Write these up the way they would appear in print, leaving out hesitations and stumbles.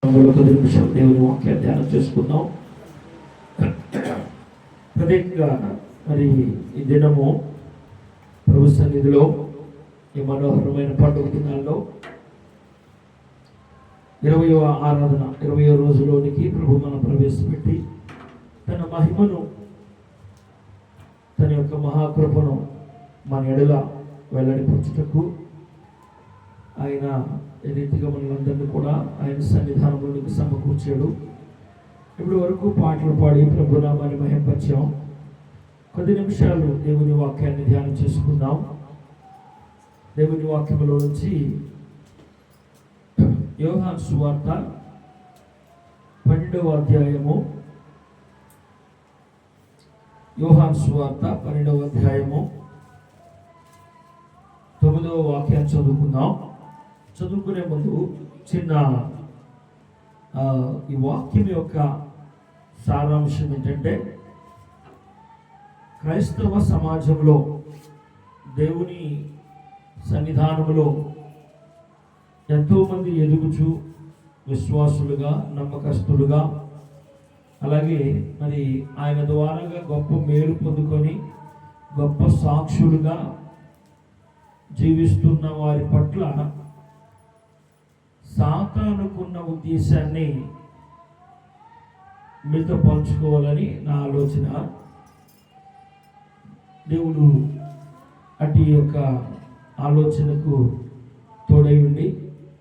కొద్ది నిమిషం దేవుని వాక్యాన్ని ధ్యానం చేసుకుందాం. ప్రత్యేకంగా మరి ఈ దినము ప్రభు సన్నిధిలో ఈ మనోహరమైన పండుగ దినాల్లో 20వ ఆరాధన 20వ రోజులోనికి ప్రభు మనం ప్రవేశపెట్టి తన మహిమను, తన యొక్క మహాకృపను మన ఎడల వెల్లడిపరచుటకు ఆయన ఈ రీతిగా మనలందరినీ కూడా ఆయన సన్నిధానంలోనికి సమకూర్చాడు. ఇప్పటి వరకు పాటలు పాడి ప్రభు నామాన్ని మహిమపరిచాం. కొద్ది నిమిషాలు దేవుని వాక్యాన్ని ధ్యానం చేసుకుందాం. దేవుని వాక్యంలో నుంచి యోహాను సువార్త 12వ అధ్యాయము, యోహాను సువార్త 12వ అధ్యాయము 9వ వాక్యాన్ని చదువుకుందాం. చదువుకునే ముందు చిన్న ఈ వాక్యం యొక్క సారాంశం ఏంటంటే, క్రైస్తవ సమాజంలో దేవుని సన్నిధానంలో ఎంతోమంది ఎదుగుచు విశ్వాసులుగా, నమ్మకస్తులుగా, అలాగే మరి ఆయన ద్వారాగా గొప్ప మేలు పొందుకొని గొప్ప సాక్షులుగా జీవిస్తున్న వారి పట్ల సాతానుకున్న ఉద్దేశాన్ని మీతో పంచుకోవాలని నా ఆలోచన. దేవుడు అటు యొక్క ఆలోచనకు తోడై ఉండి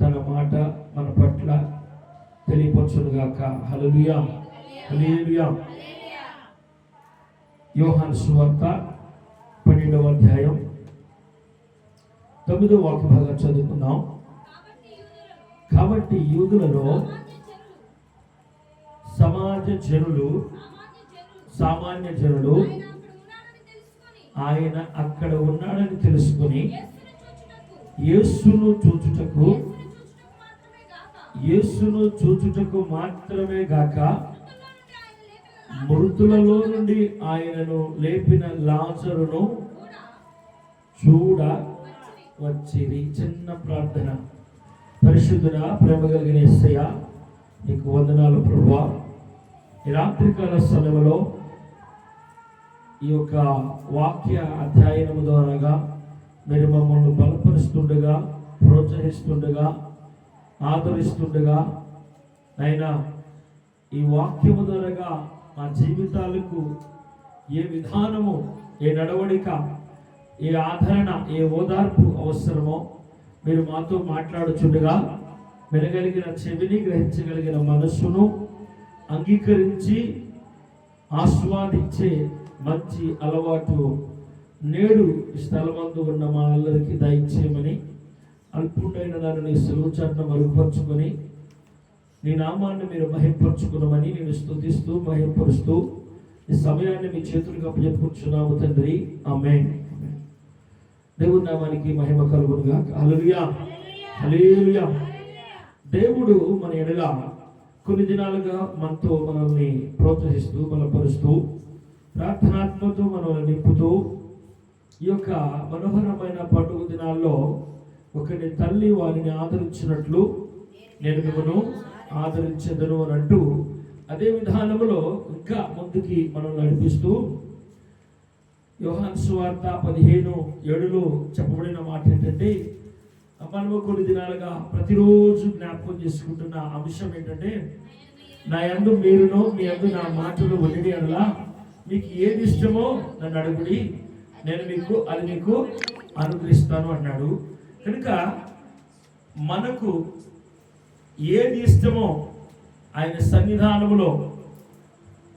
తన మాట మన పట్ల తెలియపరచునుగాక. హల్లెలూయా, హల్లెలూయా. యోహాను సువార్త 12వ అధ్యాయం 9వ వాక్య భాగం చదువుకుందాం. కాబట్టి యూదులలో సామాన్య జనులు ఆయన అక్కడ ఉన్నాడని తెలుసుకొని యేసును చూచుటకు మాత్రమే గాక మృతులలో నుండి ఆయనను లేపిన లాజరును చూడ వచ్చిరి. చిన్న ప్రార్థన. పరిశుద్ధుడా, ప్రేమ కలిగిన యేసయ్య, నీకు వందనాలు ప్రభువా. ఈ రాత్రికాల సమయంలో ఈ యొక్క వాక్య అధ్యయనము ద్వారాగా మీరు మమ్మల్ని బలపరుస్తుండగా, ప్రోత్సహిస్తుండగా, ఆదరిస్తుండగా, అయినా ఈ వాక్యము ద్వారాగా మా జీవితాలకు ఏ విధానము, ఏ నడవడిక, ఏ ఆదరణ, ఏ ఓదార్పు అవసరమో మీరు మాతో మాట్లాడుచుండగా వినగలిగిన చెవిని, గ్రహించగలిగిన మనస్సును అంగీకరించి ఆస్వాదించే మంచి అలవాటు నేడు స్థలమందు ఉన్న మా అందరికీ దయచేయమని, అల్పుడైన దాన్ని నీ సెలవు చాటున మరుగుపరుచుకొని నీ నామాన్ని మీరు మహింపరుచుకున్నామని నేను స్తుతిస్తూ మహింపరుస్తూ ఈ సమయాన్ని మీ చేతులకు అప్పచెప్పుకుంటున్నాము తండ్రి. ఆమేన్. దేవుడి నామానికి మహిమ కలుగునుగా. హల్లెలూయా, హల్లెలూయా. దేవుడు మన ఎడల కొన్ని దినాలుగా మనల్ని ప్రోత్సహిస్తూ, బలపరుస్తూ, ప్రార్థనాత్మతో మనల్ని నింపుతూ ఈ యొక్క మనోహరమైన పండుగ దినాల్లో ఒకరి తల్లి వారిని ఆదరించినట్లు నేను మిమ్మల్ని ఆదరించదను అని అంటూ అదే విధానంలో ఇంకా ముందుకి మనం నడిపిస్తూ యోహాను సువార్త 15:7లో చెప్పబడిన మాట ఏంటంటే, మనము కొన్ని దినాలుగా ప్రతిరోజు జ్ఞాపకం చేసుకుంటున్న అంశం ఏంటంటే, నా యందు మీరును, మీ యందు నా మాటలు ఉండి అనలా మీకు ఏది ఇష్టమో నన్ను అడుగుడి, నేను మీకు అనుగ్రహిస్తాను అన్నాడు. కనుక మనకు ఏది ఇష్టమో ఆయన సన్నిధానములో,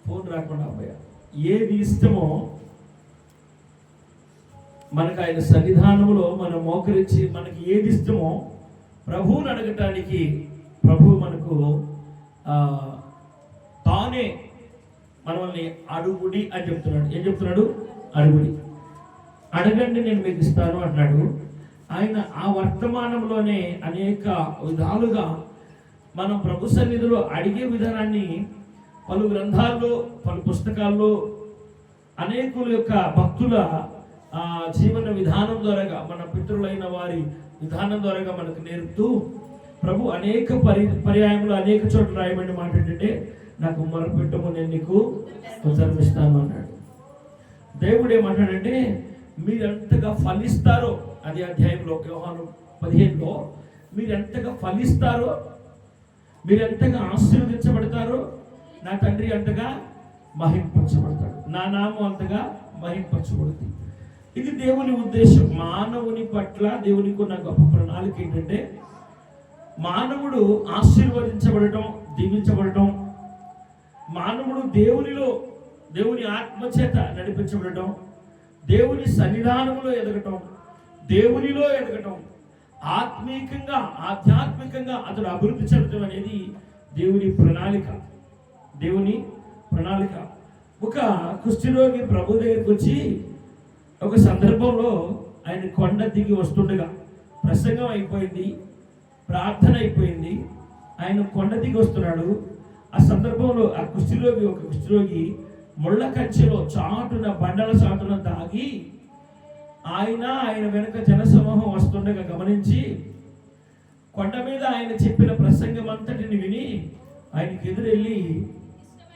ఫోన్ రాకుండా అబ్బాయి, ఏది ఇష్టమో మనకు ఆయన సన్నిధానంలో మనం మోకరించి మనకి ఏది ఇష్టమో ప్రభువుని అడగటానికి ప్రభు మనకు తానే మనల్ని అడుగుడి అని చెప్తున్నాడు. ఏం చెప్తున్నాడు? అడుగుడి, అడగండి నేను మీకు ఇస్తాను అన్నాడు. ఆయన ఆ వర్తమానంలోనే అనేక విధాలుగా మనం ప్రభు సన్నిధిలో అడిగే విధానాన్ని పలు గ్రంథాల్లో, పలు పుస్తకాల్లో అనేకుల యొక్క భక్తుల జీవన విధానం ద్వారా, మన పితరులైన వారి విధానం ద్వారా మనకు నేర్పుతూ ప్రభు అనేక పర్యాయములు అనేక చోట్ల రాయబడిన మాట ఏంటంటే, నాకు మొరపెట్టము, నేను నీకు ఉత్తరమిస్తాను అన్నాడు. దేవుడు ఏమంటాడంటే, మీరు ఎంతగా ఫలిస్తారో, అది అధ్యాయంలో యోహాను 15లో, మీరు ఎంతగా ఫలిస్తారో, మీరు ఎంతగా ఆశీర్వదించబడతారో, నా తండ్రి అంతగా మహింపరచబడతాడు, నా నామం అంతగా మహింపరచబడుతుంది. ఇది దేవుని ఉద్దేశం. మానవుని పట్ల దేవునికి ఉన్న గొప్ప ప్రణాళిక ఏంటంటే, మానవుడు ఆశీర్వదించబడటం, దీవించబడటం, మానవుడు దేవుని ఆత్మచేత నడిపించబడటం, దేవుని సన్నిధానంలో ఎదగటం, దేవునిలో ఎదగటం, ఆధ్యాత్మికంగా అతడు అభివృద్ధి చెందడం అనేది దేవుని ప్రణాళిక. ఒక కుష్ఠరోగి ప్రభు దగ్గరికి వచ్చి, ఒక సందర్భంలో ఆయన కొండ దిగి వస్తుండగా, ప్రసంగం అయిపోయింది, ప్రార్థన అయిపోయింది, ఆయన కొండ దిగి వస్తున్నాడు. ఆ సందర్భంలో ఒక కుష్ఠరోగి ముళ్ళ కంచెలో చాటున, బండల చాటున తాగి, ఆయన వెనుక జనసమూహం వస్తుండగా గమనించి, కొండ మీద ఆయన చెప్పిన ప్రసంగం అంతటిని విని ఆయనకి ఎదురెళ్ళి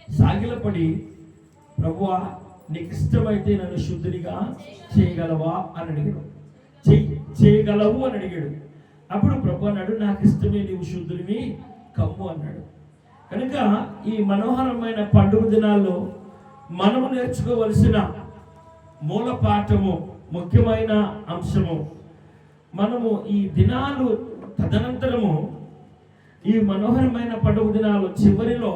సాగిలపడి, ప్రభువా, నీకు ఇష్టమైతే నన్ను శుద్ధునిగా చేయగలవా అని అడిగాడు. చేయగలవు అని అడిగాడు. అప్పుడు ప్రభు అన్నాడు, నాకు ఇష్టమే, నీవు శుద్ధునివి కమ్ము అన్నాడు. కనుక ఈ మనోహరమైన పండుగ దినాల్లో మనము నేర్చుకోవలసిన మూల పాఠము, ముఖ్యమైన అంశము, మనము ఈ దినాలు తదనంతరము, ఈ మనోహరమైన పండుగ దినాలు చివరిలో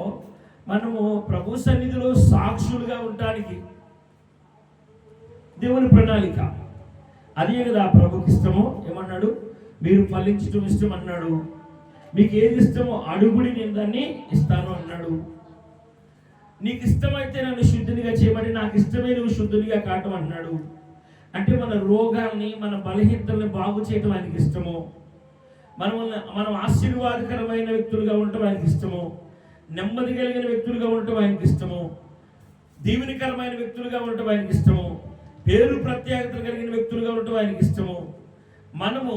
మనము ప్రభు సన్నిధిలో సాక్షులుగా ఉండడానికి దేవుని ప్రణాళిక. అదే కదా ప్రభుకి ఇష్టమో. ఏమన్నాడు? మీరు ఫలించడం ఇష్టం అన్నాడు. మీకు ఏది ఇష్టమో అడుగుడి, నేను దాన్ని ఇస్తాను అన్నాడు. నీకు ఇష్టమైతే నన్ను శుద్ధునిగా చేయమని, నాకు ఇష్టమే నువ్వు శుద్ధునిగా కావటం అన్నాడు. అంటే మన రోగాల్ని, మన బలహీనతల్ని బాగు చేయటం ఆయనకి ఇష్టము. మనం ఆశీర్వాదకరమైన వ్యక్తులుగా ఉండటం ఆయనకి ఇష్టము. నెమ్మది కలిగిన వ్యక్తులుగా ఉండటం ఆయనకి ఇష్టము. దీవెనకరమైన వ్యక్తులుగా ఉండటం ఆయనకి ఇష్టము. పేరు ప్రత్యేకతలు కలిగిన వ్యక్తులుగా ఉండటం ఆయనకి ఇష్టము. మనము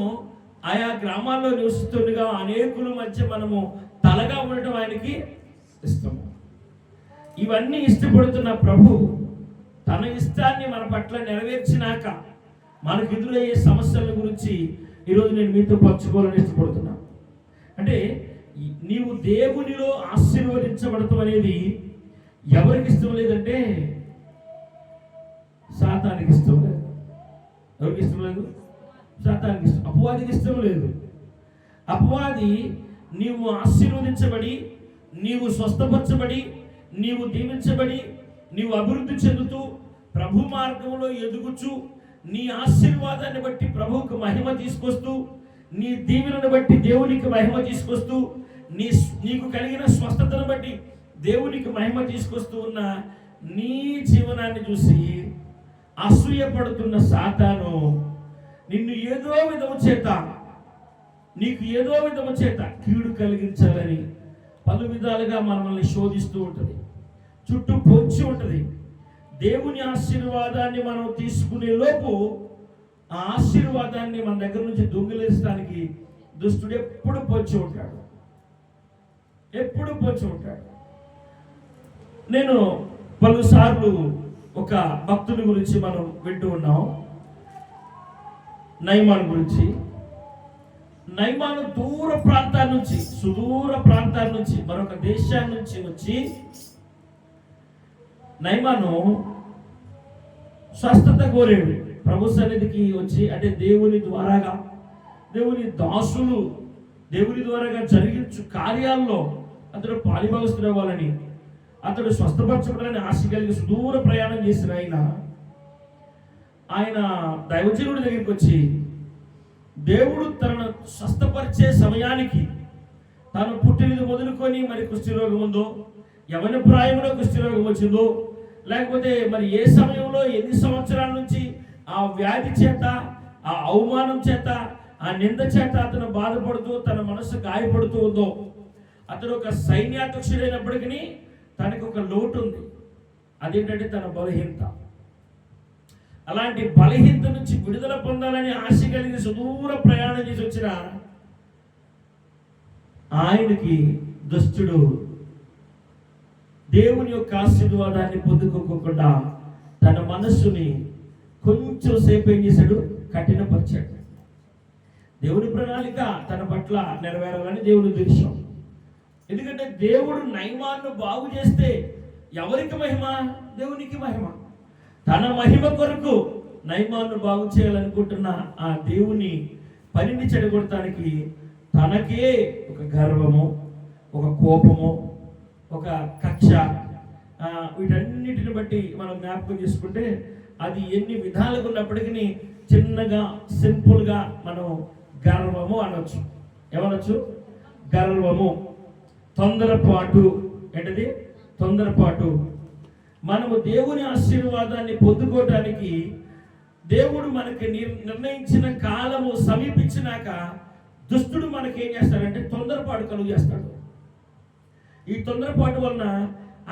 ఆయా గ్రామాల్లో నివసిస్తుండగా అనేకుల మధ్య మనము తలగా ఉండటం ఆయనకి ఇష్టము. ఇవన్నీ ఇష్టపడుతున్న ప్రభు తన ఇష్టాన్ని మన పట్ల నెరవేర్చినాక మనకు ఎదురయ్యే సమస్యల గురించి ఈరోజు నేను మీతో పంచుకోవాలని ఇష్టపడుతున్నా. అంటే నీవు దేవునిలో ఆశీర్వదించబడటం అనేది ఎవరికి ఇష్టం లేదంటే, సాతానికి ఇష్టం లేదు. ఎవరికి ఇష్టం లేదు? సాతానికి ఇష్టం. అపవాదికి ఇష్టం లేదు. అపవాది నీవు ఆశీర్వదించబడి, నీవు స్వస్థపరచబడి, నీవు దీవించబడి, నీవు అభివృద్ధి చెందుతూ ప్రభు మార్గంలో ఎదుగుచు, నీ ఆశీర్వాదాన్ని బట్టి ప్రభువుకు మహిమ తీసుకొస్తూ, నీ దీవెనను బట్టి దేవునికి మహిమ తీసుకొస్తూ, నీకు కలిగిన స్వస్థతను బట్టి దేవునికి మహిమ తీసుకొస్తూ ఉన్న నీ జీవనాన్ని చూసి అసూయపడుతున్న సాతాను నిన్ను నీకు ఏదో విధము చేత కీడు కలిగించాలని పలు విధాలుగా మనల్ని శోధిస్తూ ఉంటుంది, చుట్టూ పొంచి ఉంటుంది. దేవుని ఆశీర్వాదాన్ని మనం తీసుకునే లోపు ఆ ఆశీర్వాదాన్ని మన దగ్గర నుంచి దొంగిలించడానికి దుష్టుడు ఎప్పుడు పొంచి ఉంటాడు. నేను పలుసార్లు ఒక భక్తుని గురించి మనం వింటూ ఉన్నాం, నయమాను గురించి. నయమాను సుదూర ప్రాంతాల నుంచి మరొక దేశాల నుంచి వచ్చి, నయమాను స్వస్థత కోరాడు. ప్రభు సన్నిధికి వచ్చి, అంటే దేవుని దాసులు దేవుని ద్వారాగా జరిగించు కార్యాల్లో అతడు పాలిభాగస్తుడవ్వాలని, అతడు స్వస్థపరచబడాలని ఆశ కలిగి సుదూర ప్రయాణం చేసిన ఆయన దైవజనుడి దగ్గరికి వచ్చి, దేవుడు తనను స్వస్థపరిచే సమయానికి, తాను పుట్టినది మొదలుకొని మరి కుష్ఠరోగం ఉందో, యవన ప్రాయంలో కుష్ఠరోగం వచ్చిందో, లేకపోతే మరి ఏ సమయంలో ఎన్ని సంవత్సరాల నుంచి ఆ వ్యాధి చేత, ఆ అవమానం చేత, ఆ నింద చేత అతను బాధపడుతూ తన మనసు గాయపడుతూ ఉందో, అతడు ఒక సైన్యాధ్యక్షుడైనప్పటికీ తనకు ఒక లోటు ఉంది. అదేంటంటే తన బలహీనత. అలాంటి బలహీనత నుంచి విడుదల పొందాలని ఆశ కలిగి సుదూర ప్రయాణం చేసి వచ్చిన ఆయనకి దుష్టుడు దేవుని యొక్క ఆశీర్వాదాన్ని పొందుకోకుండా తన మనస్సుని కొంచెం సేపు ఏం చేశాడు? కఠినపరిచాడు. దేవుని ప్రణాళిక తన పట్ల నెరవేరాలని దేవుని ఉద్దేశం. ఎందుకంటే దేవుడు నయమాన్ను బాగు చేస్తే ఎవరికి మహిమ? దేవునికి మహిమ. తన మహిమ కొరకు నయమాన్ను బాగు చేయాలనుకుంటున్న ఆ దేవుని పనిని చెడగొడటానికి తనకే ఒక గర్వము, ఒక కోపము, ఒక కక్ష, వీటన్నిటిని బట్టి మనం జ్ఞాపకం చేసుకుంటే అది ఎన్ని విధాలుగా ఉన్నప్పటికీ చిన్నగా సింపుల్గా మనం గర్వము అనొచ్చు. ఏమనొచ్చు? గర్వము, తొందరపాటు. ఏంటది? తొందరపాటు. మనము దేవుని ఆశీర్వాదాన్ని పొందుకోవటానికి దేవుడు మనకి నిర్ణయించిన కాలము సమీపించినాక దుష్టుడు మనకి ఏం చేస్తాడంటే తొందరపాటు కలుగు చేస్తాడు. ఈ తొందరపాటు వలన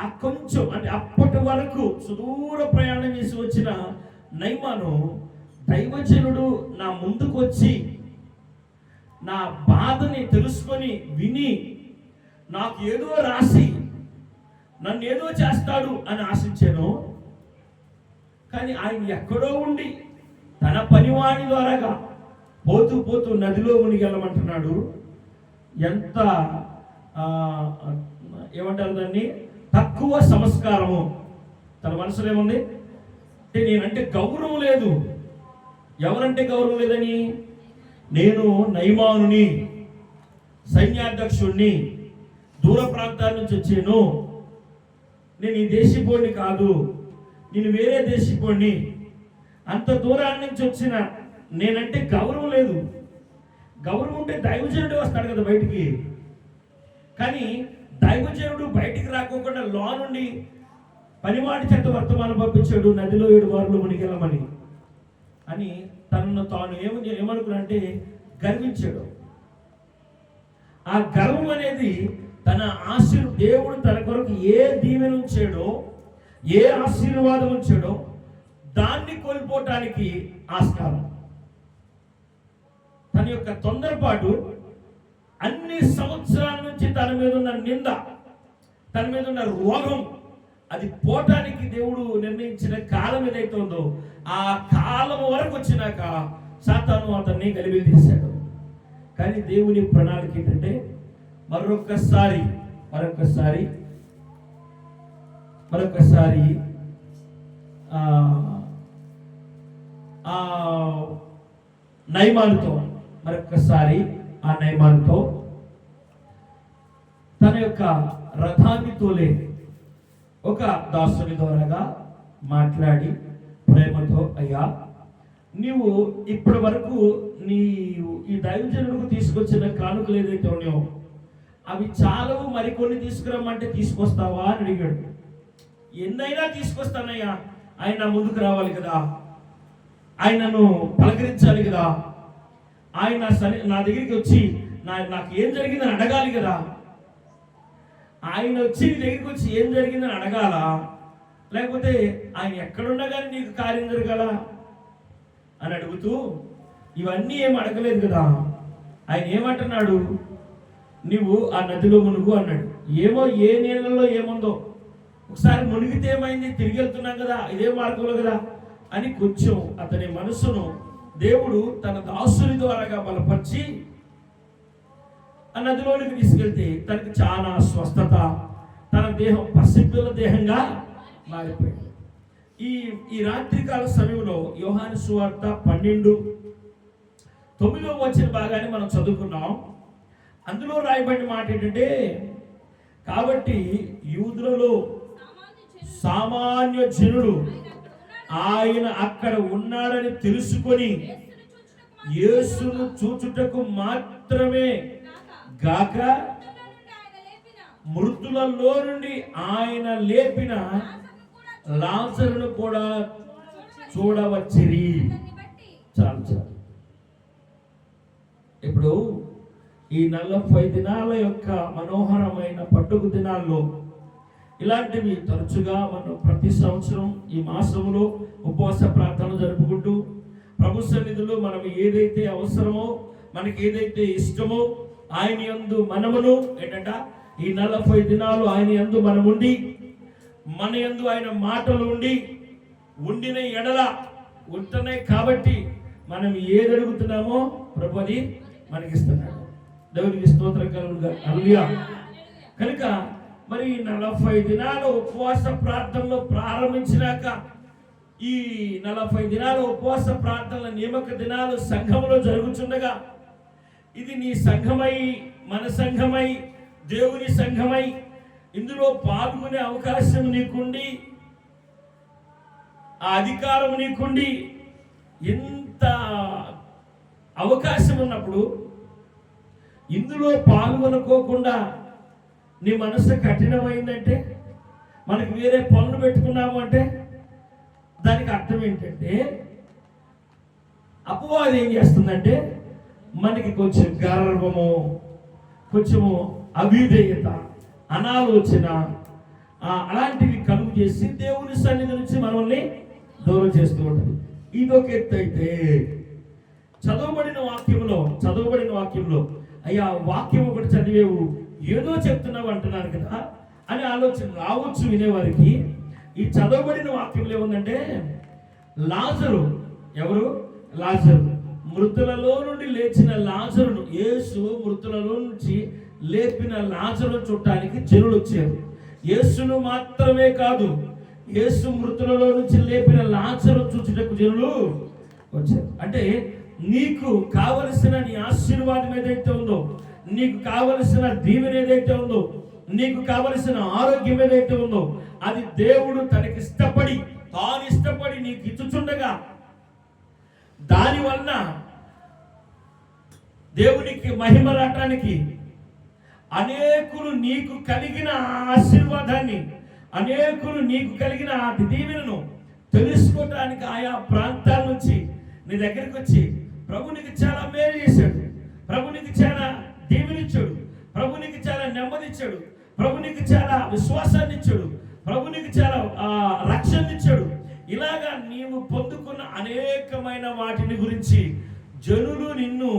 ఆ కొంచెం అంటే అప్పటి వరకు సుదూర ప్రయాణం చేసి వచ్చిన నయమాను దైవజనుడు నా ముందుకు వచ్చి నా బాధని తెలుసుకొని విని నాకు ఏదో రాసి నన్ను ఏదో చేస్తాడు అని ఆశించాను. కానీ ఆయన ఎక్కడో ఉండి తన పనివాణి ద్వారాగా పోతూ పోతూ నదిలో మునిగెళ్ళమంటున్నాడు. ఎంత ఏమంటారు దాన్ని? తక్కువ సంస్కారము. తన మనసులో ఏముంది అంటే నేనంటే గౌరవం లేదు. ఎవరంటే గౌరవం లేదని? నేను నయమానుని, సైన్యాధ్యక్షుడిని, దూర ప్రాంతాల నుంచి వచ్చాను, నేను ఈ దేశీపోడిని కాదు, నేను వేరే దేశీపోడిని, అంత దూరాన్ని నుంచి వచ్చిన నేనంటే గౌరవం లేదు. గౌరవం ఉంటే దైవజనుడు వస్తాడు కదా బయటికి. కానీ దైవజనుడు బయటికి రాకోకుండా లో నుండి పనివాడి చేత వర్తమానం పంపించాడు, నదిలో 7 మార్లు మునిగెళ్ళమని అని తనను తాను ఏమనుకున్నాడంటే గర్వించాడు. ఆ గర్వం అనేది తన దేవుడు తన కొరకు ఏ దీవెన ఉంచాడో, ఏ ఆశీర్వాదం ఉంచాడో దాన్ని కోల్పోవటానికి ఆస్కారం. తన యొక్క తొందరపాటు అన్ని సంవత్సరాల నుంచి తన మీద ఉన్న నింద, తన మీద ఉన్న రోగం, అది పోటానికి దేవుడు నిర్ణయించిన కాలం ఏదైతే ఉందో ఆ కాలం వరకు వచ్చినాక సాతాను అతన్ని గలిబిలి తీశాడు. కానీ దేవుని ప్రణాళిక ఏంటంటే మరొకసారి నయమానుతో తన యొక్క రథాన్ని తోలే ఒక దాసుని ద్వారాగా మాట్లాడి ప్రేమతో, అయ్యా నీవు ఇప్పటి వరకు ఈ దైవజనులకు తీసుకొచ్చిన కానుకలు ఏదైతే ఉన్నాయో అవి చాలవు, మరికొన్ని తీసుకురమ్మంటే తీసుకొస్తావా అని అడిగాడు. ఎన్నైనా తీసుకొస్తానయ్యా, ఆయన ముందుకు రావాలి కదా, ఆయనను పలకరించాలి కదా, ఆయన నా దగ్గరికి వచ్చి నాకు ఏం జరిగిందని అడగాలి కదా, ఆయన వచ్చి నీ దగ్గరికి వచ్చి ఏం జరిగిందని అడగాల, లేకపోతే ఆయన ఎక్కడున్నా కానీ నీకు కార్యం జరగాల అని అడుగుతూ ఇవన్నీ ఏం అడగలేదు కదా. ఆయన ఏమంటున్నాడు? నువ్వు ఆ నదిలో మునుగు అన్నాడు. ఏమో ఏ నీళ్ళలో ఏముందో, ఒకసారి మునిగితే ఏమైంది, తిరిగి వెళ్తున్నాం కదా, ఇదే మార్గంలో కదా అని కొంచెం అతని మనసును దేవుడు తన దాసుని ద్వారాగా బలపరిచి ఆ నదిలోనికి తీసుకెళ్తే తనకి చాలా స్వస్థత, తన దేహం పసిపిల్ల దేహంగా మారిపోయింది. ఈ రాత్రికాల సమయంలో యోహాను సువార్త 12:9 వచ్చిన భాగాన్ని మనం చదువుకున్నాం. అందులో రాయబడిన మాట ఏంటంటే, కాబట్టి యూదులలో సామాన్య జనుడు ఆయన అక్కడ ఉన్నాడని తెలుసుకొని యేసును చూచుటకు మాత్రమే గాక మృతులలో నుండి ఆయన లేపిన లాజరును కూడా చూడవచ్చిరి. చాలు. ఇప్పుడు ఈ 40 దినాల యొక్క మనోహరమైన పండుగ దినాల్లో ఇలాంటివి తరచుగా మనం ప్రతి సంవత్సరం ఈ మాసంలో ఉపవాస ప్రార్థనలు జరుపుకుంటూ ప్రభు సన్నిధిలో మనం ఏదైతే అవసరమో, మనకి ఏదైతే ఇష్టమో ఆయన యందు మనమును ఏంటంట ఈ 40 దినాలు ఆయన యందు మనముండి మన యందు ఆయన మాటలు ఉండిన ఎడల ఉంటున్నాయి కాబట్టి మనం ఏది అడుగుతున్నామో ప్రభు అది మనకిస్తున్నాడు. దేవునికి స్తోత్రం కలుగుగా. హల్లెలూయా. కనుక మరి 40 దినాలు ఉపవాస ప్రార్థనలో ప్రారంభించినాక ఈ 40 దినాలు ఉపవాస ప్రార్థనల నియమక దినాలు సంఘంలో జరుగుతుండగా ఇది నీ సంఘమై, మన సంఘమై, దేవుని సంఘమై ఇందులో పాల్గొనే అవకాశం నీకుండి, ఆ అధికారం నీకుండి, ఎంత అవకాశం ఉన్నప్పుడు ఇందులో పాల్గొనుకోకుండా నీ మనసు కఠినమైందంటే, మనకి వేరే పనులు పెట్టుకున్నాము అంటే దానికి అర్థం ఏంటంటే అపవాది ఏం చేస్తుందంటే మనకి కొంచెం గర్వము, కొంచెము అవిధేయత, అనాలోచన అలాంటివి కలుగు చేసి దేవుని సన్నిధి నుంచి మనల్ని దూరం చేస్తూ ఉంటుంది. ఇదొక ఎత్తు అయితే చదవబడిన వాక్యంలో అయ్యా వాక్యం ఒకటి చదివేవు, ఏదో చెప్తున్నావు అంటున్నారు కదా అని ఆలోచన రావచ్చు వినేవారికి. ఈ చదవబడిన వాక్యంలో ఏముందంటే లాజరు, ఎవరు? లాజరు, మృతులలో నుండి లేచిన లాజరును, యేసు మృతులలో నుంచి లేపిన లాజరును చూడటానికి జనులు వచ్చారు. యేసును మాత్రమే కాదు, యేసు మృతులలో నుంచి లేపిన లాజరును చూచుటకు జనులు వచ్చారు. అంటే నీకు కావలసిన నీ ఆశీర్వాదం ఏదైతే ఉందో, నీకు కావలసిన దీవెన ఏదైతే ఉందో, నీకు కావలసిన ఆరోగ్యం ఏదైతే ఉందో అది దేవుడు తాను ఇష్టపడి నీకు ఇచ్చుచుండగా దానివల్ల దేవునికి మహిమ రావటానికి అనేకులు నీకు కలిగిన ఆశీర్వాదాన్ని, అనేకులు నీకు కలిగిన ఆ దీవెనను తెలుసుకోవటానికి ఆయా ప్రాంతాల నుంచి నీ దగ్గరికి వచ్చి ప్రభు నీకు చాలా మేలు చేశాడు, ప్రభు నీకు చాలా దీవెనిచ్చాడు, ప్రభు నీకు చాలా నెమ్మదిచ్చాడు, ప్రభు నీకు చాలా విశ్వాసాన్ని ఇచ్చాడు, ప్రభు నీకు చాలా రక్షణ ఇచ్చాడు. ఇలాగా నీవు పొందుకున్న అనేకమైన వాటిని గురించి జనులు నిన్ను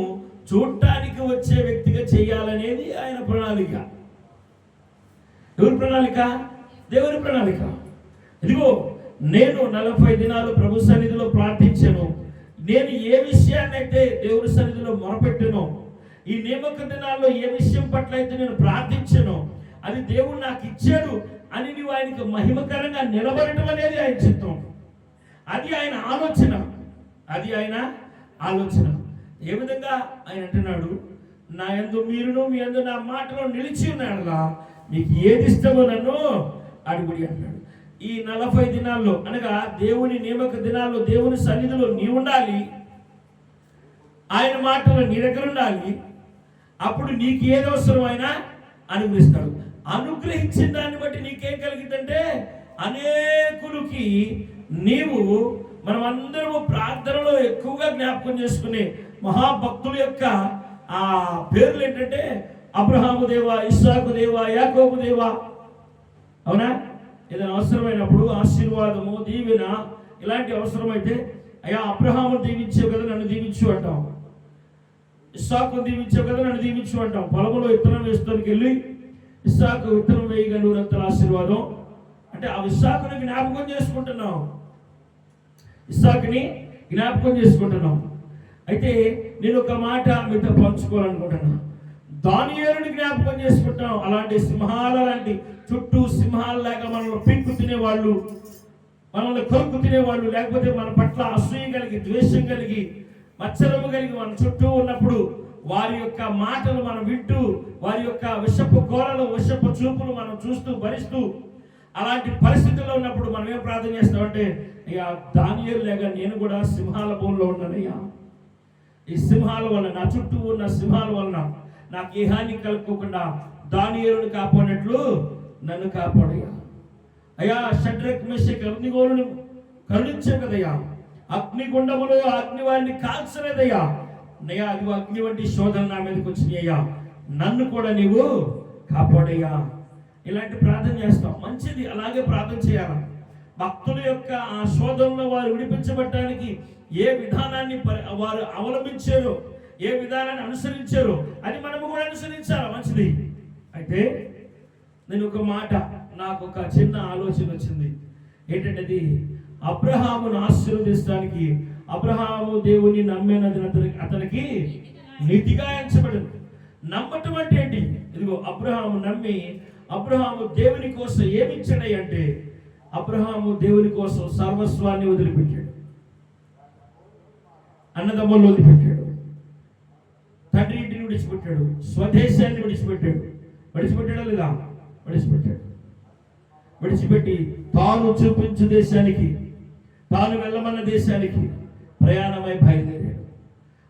చూడటానికి వచ్చే వ్యక్తిగా చేయాలనేది ఆయన ప్రణాళిక. ఎవరి ప్రణాళిక? దేవుని ప్రణాళిక. ఇదిగో నేను 40 దినాలు ప్రభు సన్నిధిలో ప్రార్థించాను. నేను ఏ విషయాన్నైతే దేవుని సన్నిధిలో మొరపెట్టానో, ఈ నియమక దినాల్లో ఏ విషయం పట్ల అయితే నేను ప్రార్థించానో అది దేవుడు నాకు ఇచ్చాడు అని నువ్వు ఆయనకు మహిమకరంగా నిలబడటం అనేది ఆయన చిత్తం. అది ఆయన ఆలోచన. ఏ విధంగా ఆయన అంటున్నాడు, నా యందు మీరును మీ యందు నా మాటలో నిలిచి ఉన్నాడులా మీకు ఏది ఇష్టమో నన్ను అడుగుడి అంటున్నాడు. ఈ 40 దినాల్లో అనగా దేవుని నియమక దినాల్లో దేవుని సన్నిధిలో నీ ఉండాలి, ఆయన మాటలో నీ దగ్గర ఉండాలి. అప్పుడు నీకు ఏది అవసరమైనా అనుగ్రహిస్తాడు. అనుగ్రహించిన దాన్ని బట్టి నీకేం కలిగిందంటే అనేకులకి నీవు, మనం అందరము ప్రార్థనలో ఎక్కువగా జ్ఞాపకం చేసుకునే మహాభక్తుల యొక్క ఆ పేర్లు ఏంటంటే అబ్రహాము దేవా, ఇస్సాకు దేవా, యాకోబు దేవా. అవునా? ఏదైనా అవసరమైనప్పుడు ఆశీర్వాదము, దీవెన ఇలాంటి అవసరమైతే అయ్యా అబ్రహాము దీవించావు కదా నన్ను దీవించు అంటాం, ఇస్సాకు దీవించావు కదా నన్ను దీవించు అంటాం. పొలంలో విత్తనం వేస్తానికి వెళ్ళి ఇస్సాకు విత్తనం వేయగలుగునంత ఆశీర్వాదం అంటే ఆ ఇస్సాకుని జ్ఞాపకం చేసుకుంటున్నాం, అయితే నేను ఒక మాట మీతో పంచుకోవాలనుకుంటున్నా. దానియేలుని జ్ఞాపకం చేసుకుంటాం. అలాంటి సింహాల లాంటి చుట్టూ సింహాలలాగా మనల్ని పీక్కు తినేవాళ్ళు, మనల్ని కొరుకు తినేవాళ్ళు, లేకపోతే మన పట్ల అసూయ కలిగి, ద్వేషం కలిగి, మత్సరము కలిగి మన చుట్టూ ఉన్నప్పుడు వారి యొక్క మాటలు మనం వింటూ, వారి యొక్క విషపు కోరలు, విషపు చూపులు మనం చూస్తూ భరిస్తూ, అలాంటి పరిస్థితుల్లో ఉన్నప్పుడు మనం ఏం ప్రార్థన చేస్తామంటే, అయ్యా దానియేలు లేక నేను కూడా సింహాల భూమిలో ఉన్నానయ్యా, ఈ సింహాల వల్ల, నా చుట్టూ ఉన్న సింహాల వలన నాకు ఏ హాని కలుపుకోకుండా దానియేలుని కాపాడినట్లు నన్ను కాపాడయ్యా. అయ్యా షడ్రక్ మెషక్ అగ్నిగోళుని కరుణించే కదయ్యా, అగ్నిగుండములో అగ్ని వారిని కాల్చలేదయ్యా, నయ్యా అది అగ్ని వంటి శోధన నా మీదకి వచ్చినాయ్యా, నన్ను కూడా నీవు కాపాడయ్యా. ఇలాంటి ప్రార్థన చేస్తాం, మంచిది, అలాగే ప్రార్థన చేయాలి. భక్తుల యొక్క ఆ శోధనలో వారు విడిపించబడటానికి ఏ విధానాన్ని వారు అవలంబించారో, ఏ విధానాన్ని అనుసరించారో అది మనము కూడా అనుసరించాలి, మంచిది. అయితే నేను ఒక మాట, నాకు ఒక చిన్న ఆలోచన వచ్చింది. ఏంటంటే అది అబ్రహామును ఆశీర్వదించడానికి అబ్రహాము దేవుని నమ్మినది అతనికి నీతిగా ఎంచబడింది. నమ్మటం అంటే ఏంటి? ఇదిగో అబ్రహాము నమ్మి అబ్రహాము దేవుని కోసం ఏమిచ్చాడు అంటే అబ్రహాము దేవుని కోసం సర్వస్వాన్ని వదిలిపెట్టాడు, అన్నదమ్ములు వదిలిపెట్టాడు, తండ్రి ఇంటిని విడిచిపెట్టాడు, స్వదేశాన్ని విడిచిపెట్టాడు లేదా విడిచిపెట్టి తాను చూపించు దేశానికి, తాను వెళ్ళమన్న దేశానికి ప్రయాణమై బయలుదేరాడు.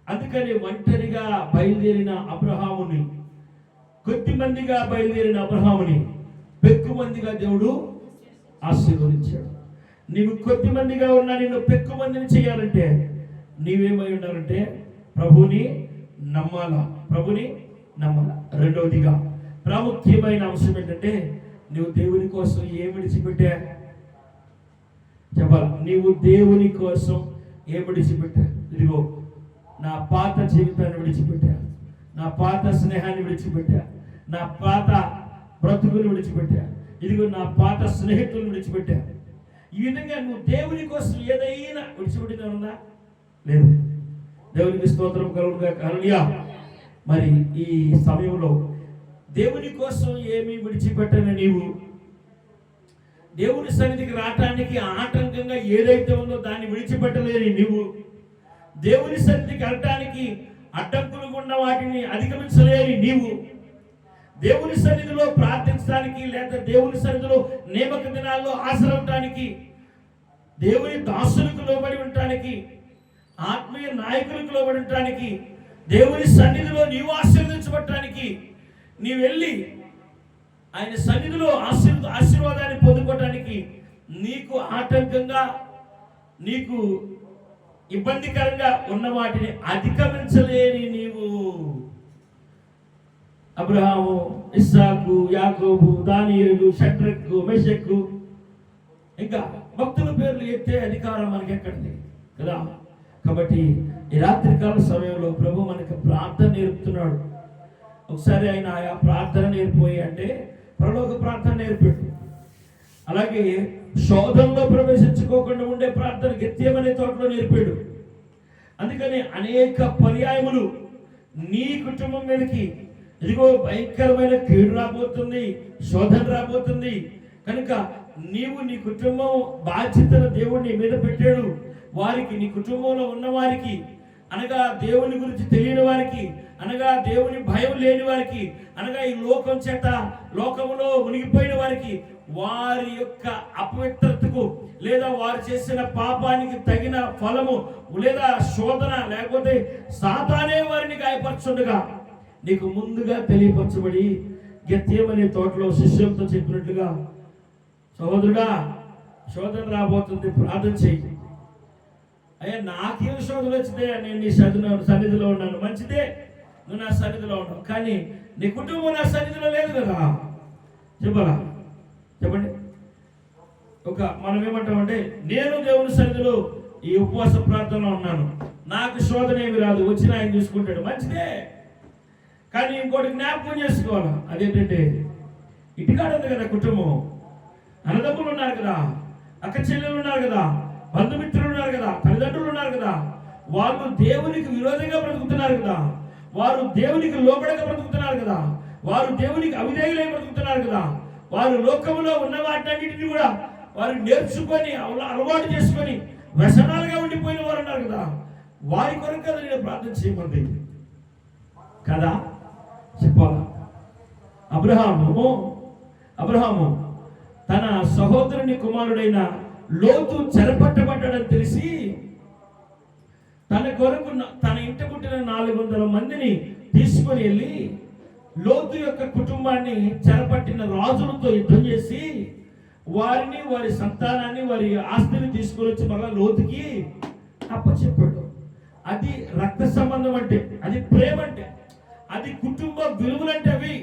అందుకని ఒంటరిగా బయలుదేరిన అబ్రహాముని, కొద్దిమందిగా బయలుదేరిన అబ్రహాముని పెక్కుమందిగా దేవుడు ఆశీర్వదించాడు. నీవు కొద్దిమందిగా ఉన్నా నిన్ను పెక్కుమందిని చేయాలంటే నీవేమై ఉండాలంటే ప్రభుని నమ్మాలా. రెండవదిగా ప్రాముఖ్యమైన అంశం ఏంటంటే నువ్వు దేవుని కోసం ఏం విడిచిపెట్టా చెప్పాలా? నీవు దేవుని కోసం ఏం విడిచిపెట్టా? ఇదిగో నా పాత జీవితాన్ని విడిచిపెట్టా, నా పాత స్నేహాన్ని విడిచిపెట్టా, నా పాత బ్రతుకుని విడిచిపెట్టా, ఇదిగో నా పాత స్నేహితులను విడిచిపెట్టా. ఈ విధంగా నువ్వు దేవుని కోసం ఏదైనా విడిచిపెట్టిన ఉందా? లేదు. దేవునికి స్తోత్రం కలుగునుగా. హల్లెలూయా. మరి ఈ సమయంలో దేవుని కోసం ఏమీ విడిచిపెట్టని నీవు దేవుని సన్నిధికి రావటానికి ఆటంకంగా ఏదైతే ఉందో దాన్ని విడిచిపెట్టలేని నీవు దేవుని సన్నిధికి వెళ్ళటానికి అడ్డంకులుగా ఉన్న వాటిని అధిగమించలేని నీవు దేవుని సన్నిధిలో ప్రార్థించడానికి లేదా దేవుని సన్నిధిలో నియమక దినాల్లో ఆశ్రయించడానికి, దేవుని దాసులకు లోబడి ఉండటానికి, ఆత్మీయ నాయకులకు లోబడి ఉండటానికి, దేవుని సన్నిధిలో నీవు ఆశీర్వదించబడటానికి నీవు వెళ్ళి ఆయన సన్నిధిలో ఆశీర్వాదాన్ని పొందుకోవటానికి నీకు ఆటంకంగా, నీకు ఇబ్బందికరంగా ఉన్న వాటిని అధిగమించలేని నీవు అబ్రహాము, ఇస్సాకు, యాకోబు, దానియేలు, షడ్రకు, మెషకు, ఇంకా భక్తుల పేర్లు ఎత్తే అధికారం మనకి ఎక్కడిది కదా. కాబట్టి ఈ రాత్రికాల సమయంలో ప్రభు మనకి ప్రార్థన నేర్పుతున్నాడు. ఒకసారి ఆయన ఆ ప్రార్థన నేర్పోయి అంటే పరలోక ప్రార్థన నేర్పాడు. అలాగే శోధనలో ప్రవేశించుకోకుండా ఉండే ప్రార్థన గెత్సేమనే తోటలో నేర్పాడు. అందుకని అనేక పర్యాయములు నీ కుటుంబం మీదకి ఇదిగో భయంకరమైన కీడు రాబోతుంది, శోధన రాబోతుంది. కనుక నీవు నీ కుటుంబం బాధ్యతను దేవుడు నీ మీద పెట్టాడు. వారికి, నీ కుటుంబంలో ఉన్న వారికి, అనగా దేవుని గురించి తెలియని వారికి, అనగా దేవుని భయం లేని వారికి, అనగా ఈ లోకం చేత లోకంలో మునిగిపోయిన వారికి, వారి యొక్క అపవిత్రతకు లేదా వారు చేసిన పాపానికి తగిన ఫలము లేదా శోధన లేకపోతే సాతానే వారిని గాయపరచుండగా నీకు ముందుగా తెలియపరచబడి గెత్సేమనే తోటలో శిష్యులతో చెప్పినట్లుగా, సహోదరుడా శోధన రాబోతుంది, ప్రార్థన చేయి. అయ్యా నాకేం శోధన వచ్చిందే, నేను నీ సన్నిధిలో ఉన్నాను, మంచిదే నువ్వు నా సన్నిధిలో ఉన్నావు, కానీ నీ కుటుంబం నా సన్నిధిలో లేదు కదా. చెప్పండి. మనం ఏమంటామంటే నేను దేవుని సన్నిధిలో ఈ ఉపవాస ప్రార్థనలో ఉన్నాను, నాకు శోధన ఏమి రాదు, వచ్చిన ఆయన చూసుకుంటాడు, మంచిదే. కానీ ఇంకోటి జ్ఞాపకం చేసుకోవాలి. అదేంటంటే ఇటుకాడ ఉంది కదా కుటుంబం, అన్నదమ్ములు ఉన్నారు కదా, అక్క చెల్లెలు ఉన్నారు కదా, బంధుమిత్రులు ఉన్నారు కదా, తల్లిదండ్రులు ఉన్నారు కదా. వాళ్ళు దేవునికి విరోధంగా బ్రతుకుతున్నారు కదా, వారు దేవునికి లోబడక బ్రతుకుతున్నారు కదా, వారు దేవునికి అవిధేయులై బ్రతుకుతున్నారు కదా. వారు లోకంలో ఉన్న వాటిన్నిటిని కూడా వారు నేర్చుకొని అలవాటు చేసుకొని వ్యసనాలుగా ఉండిపోయిన వారు ఉన్నారు కదా. వారి కొరకు కదా నేను ప్రార్థన చేయమంది కదా. చెప్పాలా? అబ్రహాము తన సహోదరుని కుమారుడైన లోతు చెరపట్టబడ్డాడని తెలిసి తన కొరకు తన ఇంట పుట్టిన 400 మందిని తీసుకొని వెళ్ళి లోతు యొక్క కుటుంబాన్ని చెరపట్టిన రాజులతో యుద్ధం చేసి వారిని, వారి సంతానాన్ని, వారి ఆస్తిని తీసుకొని వచ్చి మళ్ళా లోతుకి అప్పచెప్పాడు. అది రక్త సంబంధం అంటే, అది ప్రేమ అంటే, అది కుటుంబ విలువలంటే అవి.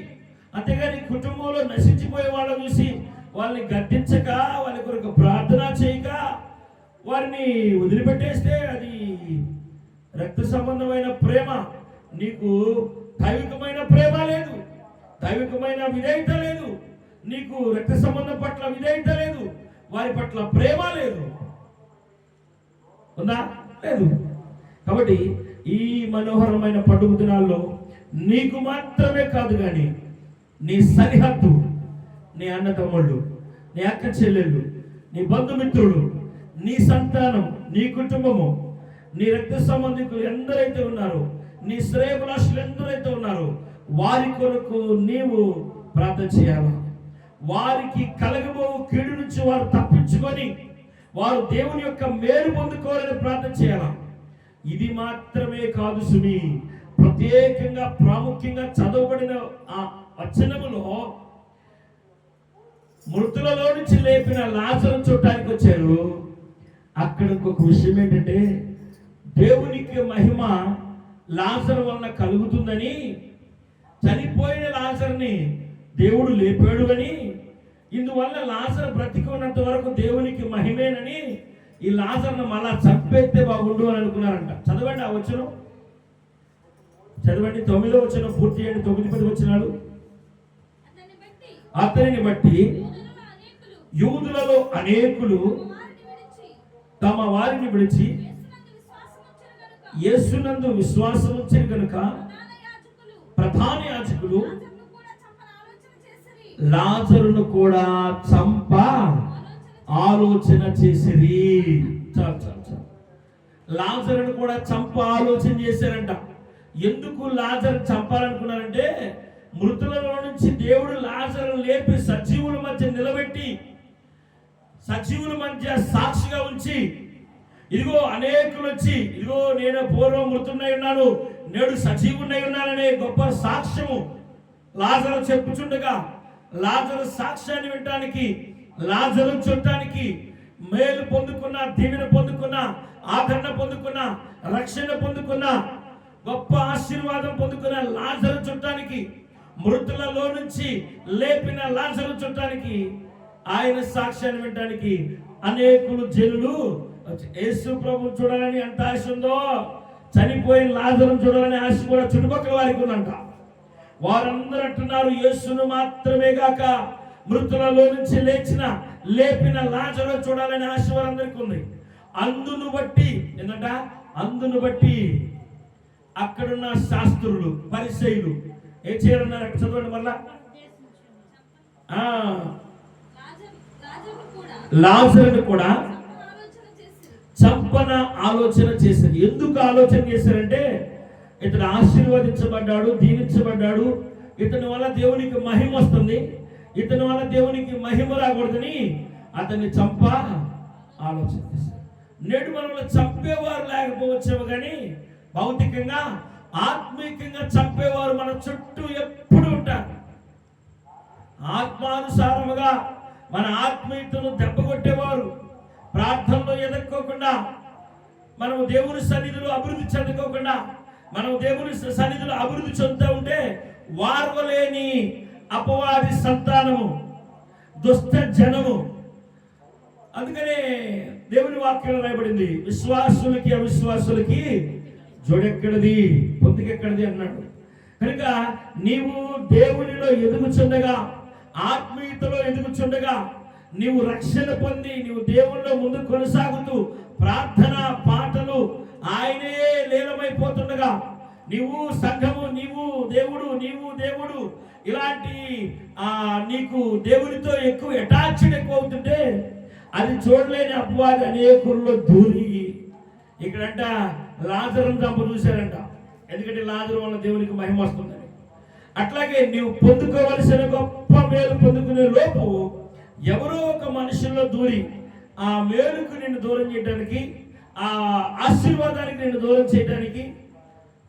అంతేగాని కుటుంబంలో నశించిపోయే వాళ్ళని చూసి వాళ్ళని గద్దించక, వాళ్ళ కొరకు ప్రార్థన చేయక వారిని వదిలిపెట్టేస్తే అది రక్త సంబంధమైన ప్రేమ నీకు దైవికమైన ప్రేమ లేదు, దైవికమైన విధేయత లేదు, నీకు రక్త సంబంధం పట్ల విధేయత లేదు, వారి పట్ల ప్రేమ లేదు. ఉందా? లేదు. కాబట్టి ఈ మనోహరమైన పండుగ దినాల్లో నీకు మాత్రమే కాదు కానీ నీ సరిహద్దు, నీ అన్నతమ్ముళ్ళు, నీ అక్క చెల్లెళ్ళు, నీ బంధుమిత్రులు, నీ సంతానం, నీ కుటుంబము, నీ రక్త సంబంధికులు ఎందరైతే ఉన్నారో, నీ శ్రేయభిలాషులు ఎందరైతే ఉన్నారో వారి కొరకు నీవు ప్రార్థన చేయాలి. వారికి కలగబో కీడు నుంచి వారు తప్పించుకొని వారు దేవుని యొక్క మేలు పొందుకోవాలని ప్రార్థన చేయాలి. ఇది మాత్రమే కాదు సుమి, ప్రత్యేకంగా ప్రాముఖ్యంగా చదవబడిన ఆ వచనములో మృతులలో నుంచి లేపిన లాజరు చూడటానికి వచ్చారు. అక్కడ ఇంకొక విషయం ఏంటంటే, దేవునికి మహిమ లాజరు వలన కలుగుతుందని, చనిపోయిన లాజరుని దేవుడు లేపాడు అని, ఇందువల్ల లాజరు బ్రతికి ఉన్నంత వరకు దేవునికి మహిమేనని ఈ లాజరును మళ్ళా చంపేస్తే బాగుండు అని అనుకున్నారంట. చదవండి ఆ వచనం, చదవండి. 9వ వచనం పూర్తి చేయండి. 9-10 వచనాలు. అతనిని బట్టి యూదులలో అనేకులు తమ వారిని విడిచి యేసునందు విశ్వాసం ఉంచిరి కనుక ప్రధాన యాజకులు లాజరును కూడా చంప ఆలోచన చేసిరి. లాజరును కూడా చంప ఆలోచన చేశారంట. ఎందుకు లాజరు చంపాలనుకున్నారంటే, మృతులలో నుంచి దేవుడు లాజరు లేపి సజీవుల మధ్య నిలబెట్టి, సజీవుల మధ్య సాక్షిగా ఉంచి, ఇదిగో అనేకులు వచ్చి, ఇదిగో నేను పూర్వం మృతున్నై ఉన్నాను, నేడు సజీవున్నై ఉన్నాననే గొప్ప సాక్ష్యము లాజరు చెప్పుచుండగా, లాజరు సాక్ష్యాన్ని వినడానికి, లాజరు చుట్టానికి, మేలు పొందుకున్న, దీవెన పొందుకున్న, ఆదరణ పొందుకున్న, రక్షణ పొందుకున్న, గొప్ప ఆశీర్వాదం పొందుకున్న లాజరు చుట్టానికి, మృతులలో నుంచి లేపిన లాజరు చుట్టానికి, ఆయన సాక్ష్యాన్ని వినడానికి అనేకులు జనులు యేసు ప్రభు చూడాలని ఎంత ఆశ ఉందో, చనిపోయిన లాజరు చూడాలని ఆశ కూడా చుట్టుపక్కల వారికి ఉందంట. వారందరూ అంటున్నారు, యేసును మాత్రమే గాక మృతులలో నుంచి లేపిన లాజరు చూడాలని ఆశ వారందరికీ ఉంది. అందును బట్టి ఏంటంట, అందును బట్టి అక్కడున్న శాస్త్రులు, పరిసయ్యులు ఏం చేయాలన్నారు? అక్కడ చదవండి మళ్ళా. లాజరును కూడా చంపన ఆలోచన చేశారు. ఎందుకు ఆలోచన చేశారంటే, ఇతను ఆశీర్వదించబడ్డాడు, దీవించబడ్డాడు, ఇతని వల్ల దేవునికి మహిమ వస్తుంది, ఇతని వల్ల దేవునికి మహిమ రాకూడదని అతన్ని చంప ఆలోచన చేశారు. నేడు మనల్ని చంపేవారు లేకపోవచ్చేమో కానీ భౌతికంగా, ఆత్మీయంగా చంపేవారు మన చుట్టూ ఎప్పుడు ఉంటారు. ఆత్మానుసారముగా మన ఆత్మీయతను దెబ్బకొట్టేవారు, ప్రార్థనలో ఎదుర్కోకుండా, మనము దేవుని సన్నిధిలో అభివృద్ధి చెందుకోకుండా, మనం దేవుని సన్నిధిలో అభివృద్ధి చెందుతూ ఉంటే వార్వలేని అపవాది సంతానము, దుష్ట జనము. అందుకనే దేవుని వాక్యం రాయబడింది, విశ్వాసులకి అవిశ్వాసులకి జోడెక్కడిది, పొందుకెక్కడిది అన్నాడు. కనుక నీవు దేవునిలో ఎదుగుచుండగా, ఆత్మీయతలో ఎదుగుచుండగా, నీవు రక్షణ పొంది నీవు దేవునిలో ముందు కొనసాగుతూ ప్రార్థన పాటలు ఆయనే లీనమైపోతుండగా, నీవు సంఘము, నీవు దేవుడు ఇలాంటి నీకు దేవునితో ఎక్కువ అటాచ్డ్ ఎక్కువ అవుతుంటే అది చూడలేని అపవాది అనేకుల్లో దూరి ఇక్కడంట లాజరును చంప చూశారంట. ఎందుకంటే లాజరు వల్ల దేవునికి మహిమ వస్తుందని. అట్లాగే నీవు పొందుకోవలసిన గొప్ప మేలు పొందుకునే లోపు ఎవరో ఒక మనుషుల్లో దూరి ఆ మేలుకు నిన్ను దూరం చేయడానికి, ఆ ఆశీర్వాదానికి నిన్ను దూరం చేయడానికి,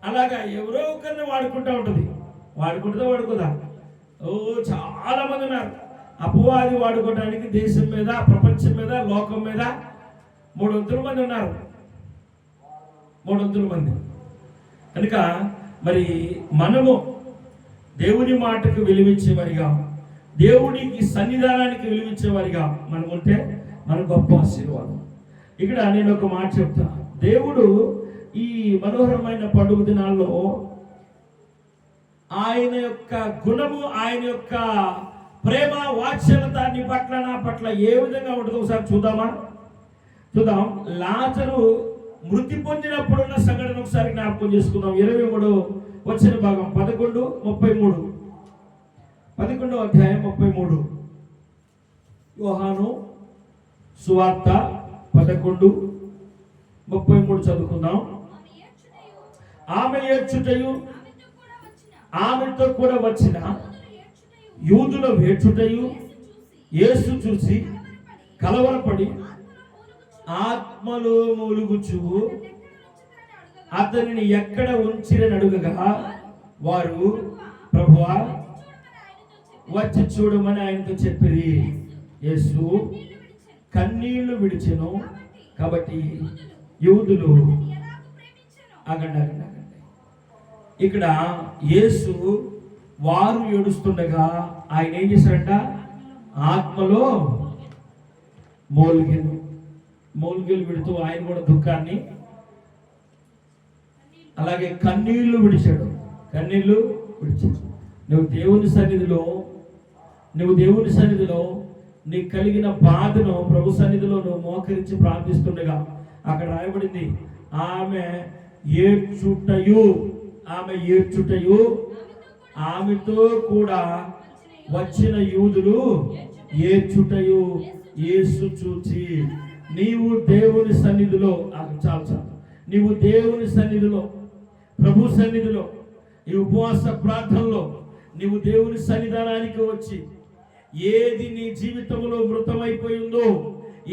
అలాగా ఎవరో ఒకరిని వాడుకుంటూ ఉంటుంది. వాడుకోదా? చాలా మంది ఉన్నారు. అపవాది వాడుకోవడానికి దేశం మీద, ప్రపంచం మీద, లోకం మీద 300 మంది ఉన్నారు. 300 మంది. కనుక మరి మనము దేవుని మాటకు విలువించేవారిగా, దేవునికి సన్నిధానానికి విలువించేవారిగా మనం ఉంటే మన గొప్ప ఆశీర్వాదం. ఇక్కడ నేను ఒక మాట చెప్తా. దేవుడు ఈ మనోహరమైన పండుగ దినాల్లో ఆయన యొక్క గుణము, ఆయన యొక్క ప్రేమ వాత్సల్యత నీ పట్ల నా పట్ల ఏ విధంగా ఉంటుందో ఒకసారి చూద్దాం. లాజరు మృతి పొందినప్పుడున్న సంఘటన ఒకసారి జ్ఞాపకం చేసుకుందాం. 23 వచ్చిన భాగం 11:33. 11వ అధ్యాయం 33. యోహాను సువార్త 11:33 చదువుకుందాం. ఆమె ఏడ్చుటయు ఆమెతో కూడా వచ్చిన యూదుల ఏడ్చుటయు యేసు చూసి కలవరపడి ఆత్మలో మూలుగుచు అతనిని ఎక్కడ ఉంచిరని అడుగగా వారు ప్రభువా వచ్చి చూడమని ఆయనతో చెప్పిరి. యేసు కన్నీళ్లు విడిచెను. కాబట్టి యూదులు అగండి ఇక్కడ యేసు వారు ఏడుస్తుండగా ఆయన ఏం చేశాడంట? ఆత్మలో మూలుగలు విడుతూ ఆయన కూడా దుఃఖాన్ని, అలాగే కన్నీళ్లు విడిచాడు. నువ్వు దేవుని సన్నిధిలో నీకు కలిగిన బాధను ప్రభు సన్నిధిలో నువ్వు మోకరించి ప్రార్థిస్తుండగా అక్కడ రాయబడింది, ఆమె ఏడ్చుటయు ఆమెతో కూడా వచ్చిన యూదులు ఏడ్చుటయు యేసు చూచి నీవు దేవుని సన్నిధిలో చాలు నీవు దేవుని సన్నిధిలో, ప్రభు సన్నిధిలో, ఈ ఉపవాస ప్రార్థనలో నీవు దేవుని సన్నిధానానికి వచ్చి ఏది నీ జీవితంలో మృతమైపోయిందో,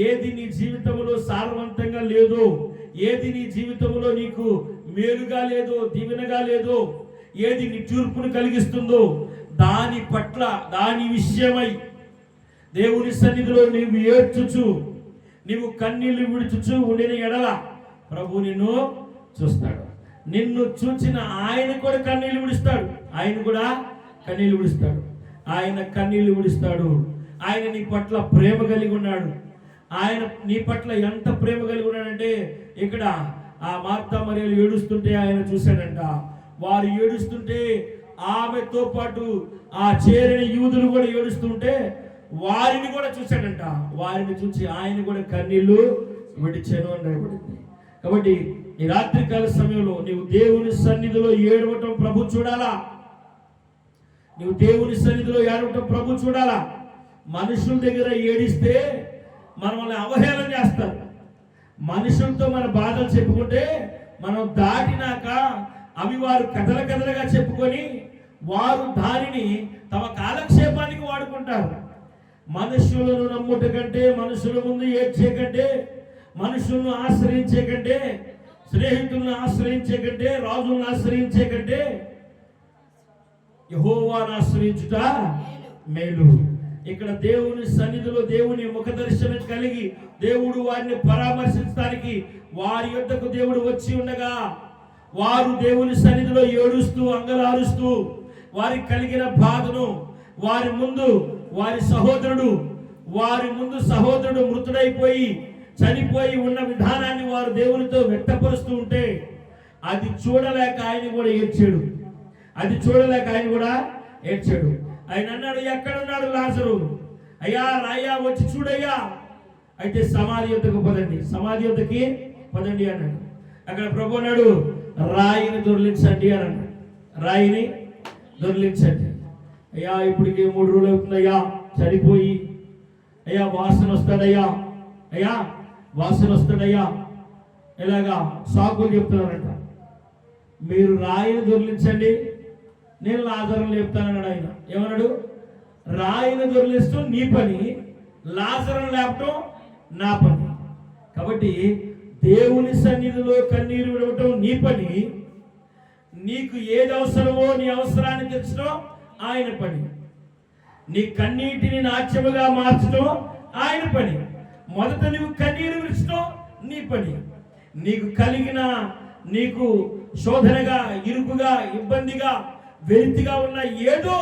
ఏది నీ జీవితంలో సారవంతంగా లేదో, ఏది నీ జీవితంలో నీకు మేలుగా లేదో, దీవెనగా లేదో, ఏది నీ తీర్పును కలిగిస్తుందో దాని విషయమై దేవుని సన్నిధిలో నీవు ఏడ్చుచు, నీవు కన్నీళ్లు విడుచుచు ఉండిన ఎడల ప్రభు నిన్ను చూస్తాడు. నిన్ను చూచిన ఆయన కూడా కన్నీళ్లు విడుస్తాడు. ఆయన కన్నీళ్లు విడుస్తాడు. ఆయన నీ పట్ల ప్రేమ కలిగి ఉన్నాడు. ఆయన నీ పట్ల ఎంత ప్రేమ కలిగి ఉన్నాడంటే ఇక్కడ ఆ మార్తా మరియలు ఏడుస్తుంటే ఆయన చూశాడంట. వారు ఏడుస్తుంటే ఆమెతో పాటు ఆ చేరిన యూదులు కూడా ఏడుస్తుంటే వారిని కూడా చూశాడంట. వారిని చూసి ఆయన కూడా కన్నీళ్లు విడిచాను అని రాయబడింది. కాబట్టి ఈ రాత్రికాల సమయంలో నీవు దేవుని సన్నిధిలో ఏడవటం ప్రభు చూడాలా. ప్రభు చూడాలా. మనుషుల దగ్గర ఏడిస్తే మనల్ని అవహేళన చేస్తారు. మనుషులతో మన బాధలు చెప్పుకుంటే మనం దాటినాక అవి వారు కథలుగా చెప్పుకొని వారు దానిని తమ కాలక్షేపానికి వాడుకుంటారు. మనుషులను నమ్ముట కంటే, మనుషుల ముందు ఏడ్చే కంటే, మనుషులను ఆశ్రయించే కంటే, స్నేహితులను ఆశ్రయించే కంటే, రాజులను ఆశ్రయించే కంటే యెహోవాను ఆశ్రయించుట మేలు. ఇక్కడ దేవుని సన్నిధిలో దేవుని ముఖ దర్శనం కలిగి దేవుడు వారిని పరామర్శించడానికి వారి యొద్దకు దేవుడు వచ్చి ఉండగా వారు దేవుని సన్నిధిలో ఏడుస్తూ అంగలారుస్తూ వారికి కలిగిన బాధను వారి ముందు సహోదరుడు మృతుడైపోయి చనిపోయి ఉన్న విధానాన్ని వారు దేవునితో వ్యక్తపరుస్తూ ఉంటే అది చూడలేక ఆయన కూడా ఏడ్చాడు. ఆయన అన్నాడు, ఎక్కడున్నాడు లాజరు? అయ్యా రాయ్యా వచ్చి చూడయ్యా. అయితే సమాధి యొద్దకి పదండి అన్నాడు. అక్కడ ప్రభు అన్నాడు, రాయిని దొర్లించండి అన్నాడు. రాయిని దొర్లించండి. అయ్యా ఇప్పటికి 3 రోజులు అవుతుందయ్యా చనిపోయి. అయ్యా వాసన వస్తాడయ్యా ఇలాగా సాకులు చెప్తున్నారంట. మీరు రాయిని దొర్లించండి, నేను లాజరుని లేపుతానన్నాడు. ఆయన ఏమన్నాడు? రాయిని దొర్లిస్తూ నీ పని, లాజరుని లేపటం నా పని. కాబట్టి దేవుని సన్నిధిలో కన్నీరు విడవటం నీ పని, నీకు ఏది అవసరమో నీ అవసరాన్ని తెచ్చడం ఆయన పని, నీ కన్నీటిని నాట్యముగా మార్చడం ఆయన పని. మొదట నువ్వు కన్నీరు విడచడం నీ పని. నీకు శోధనగా, ఇరుకుగా, ఇబ్బందిగా, వెలితిగా ఉన్న ఏదో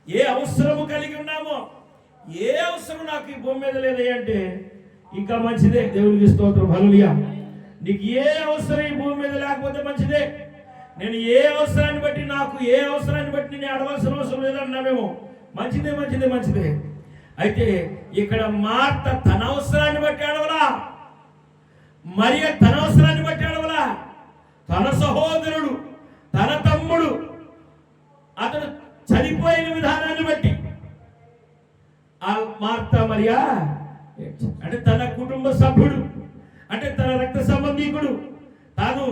ఏ అవసరము కలిగి ఉన్నామో, ఏ అవసరం నాకు ఈ భూమి మీద లేదంటే ఇంకా మంచిదే. దేవునికి స్తోత్రం, హల్లెలూయా. నీకు ఏ అవసరం ఈ భూమి మీద లేకపోతే మంచిదే. నేను ఏ అవసరాన్ని బట్టి నేను అడవలసిన అవసరం లేదన్నామేమో. మంచిదే మంచిదే మంచిదే. అయితే ఇక్కడ మార్త తన అవసరాన్ని బట్టి అడవలా, మరియ తన అవసరాన్ని బట్టి అడవలా. తన సహోదరుడు, తన తమ్ముడు అతను చనిపోయిన విధానాన్ని బట్టి ఆ మార్త మరియా అంటే తన కుటుంబ సభ్యుడు, అంటే తన రక్త సంబంధికుడు తాను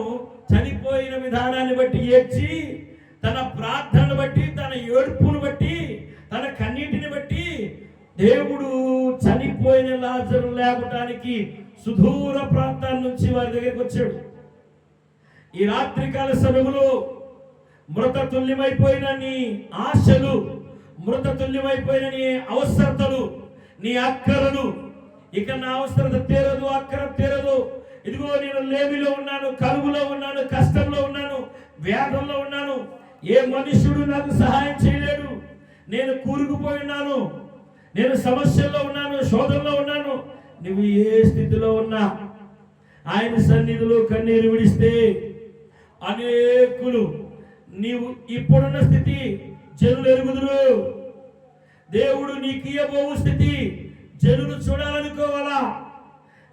చనిపోయిన విధానాన్ని బట్టి ఏడ్చి, తన ప్రార్థనను బట్టి, తన ఏడుపును బట్టి, తన కన్నీటిని బట్టి దేవుడు చనిపోయిన లాజరు లేపటానికి సుదూర ప్రాంతాల నుంచి వారి దగ్గరికి వచ్చాడు. ఈ రాత్రికాల సమయంలో మృత తుల్యమైపోయిన నీ ఆశలు, మృత తుల్యమైపోయిన నీ అవసరతలు, నీ అక్కరలు, ఇక నా అవసరత తీరదు, అక్కర తీరదు. ఇదిగో నేను లేమిలో ఉన్నాను, కరువులో ఉన్నాను, కష్టంలో ఉన్నాను, వ్యాధంలో ఉన్నాను, ఏ మనుష్యుడు నాకు సహాయం చేయలేడు, నేను కూరుకుపోయి ఉన్నాను, నేను సమస్యల్లో ఉన్నాను, శోధనలో ఉన్నాను. నువ్వు ఏ స్థితిలో ఉన్నా ఆయన సన్నిధిలో కన్నీరు విడిస్తే అనేకులు నీవు ఇప్పుడున్న స్థితి జనులు ఎరుగుదురు. దేవుడు నీకు ఇయ్యబోవు స్థితి జనులు చూడాలనుకోవాలా.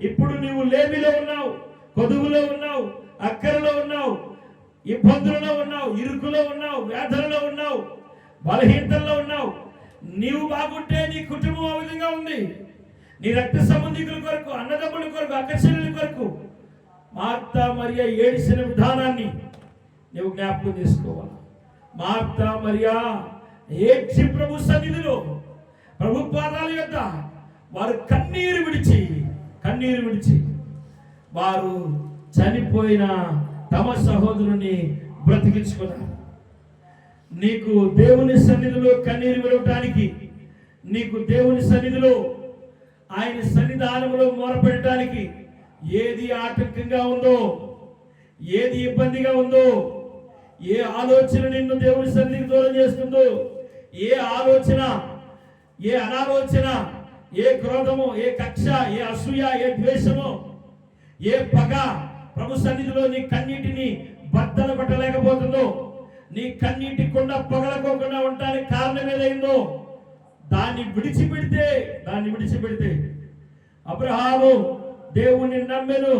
ఇప్పుడు నీవు లేమిలో ఉన్నావు, కొదువులో ఉన్నావు, అక్కరలో ఉన్నావు, ఇబ్బందులలో ఉన్నావు, ఇరుకులో ఉన్నావు, వ్యాధులలో ఉన్నావు, బలహీనతల్లో ఉన్నావు. నీవు బాగుంటే నీ కుటుంబం ఆ విధంగా ఉంది. నీ రక్త సంబంధికుల కొరకు, అన్నదమ్ముల కొరకు, అక్కచెల్లెల కొరకు మార్త మరియ ఏడిసిన విధానాన్ని నువ్వు జ్ఞాపకం చేసుకోవాలి. మార్త మరియ ఏడ్చి ప్రభు సన్నిధిలో, ప్రభు పాదాల యొద్ద వారు కన్నీరు విడిచి వారు చనిపోయిన తమ సహోదరుని బ్రతికించుకున్నారు. నీకు దేవుని సన్నిధిలో కన్నీరు విడవటానికి, నీకు దేవుని సన్నిధిలో ఆయన సన్నిధానంలో మొరపెట్టడానికి ఏది ఆటంకంగా ఉందో, ఏది ఇబ్బందిగా ఉందో, ఏ ఆలోచన నిన్ను దేవుని సన్నిధికి దూరం చేస్తుందో, ఏ ఆలోచన, ఏ అనాలోచన, ఏ క్రోధము, ఏ కక్ష, ఏ అసూయ, ఏ ద్వేషము, ఏ పగ ప్రభు సన్నిధిలో నీ కన్నీటిని బద్దలు కొట్టలేకపోతుందో, నీ కన్నీటి కుండ పగలకోకుండా ఉండడానికి కారణం ఏదైందో దాన్ని విడిచిపెడితే అబ్రహాము దేవుని నమ్మెను,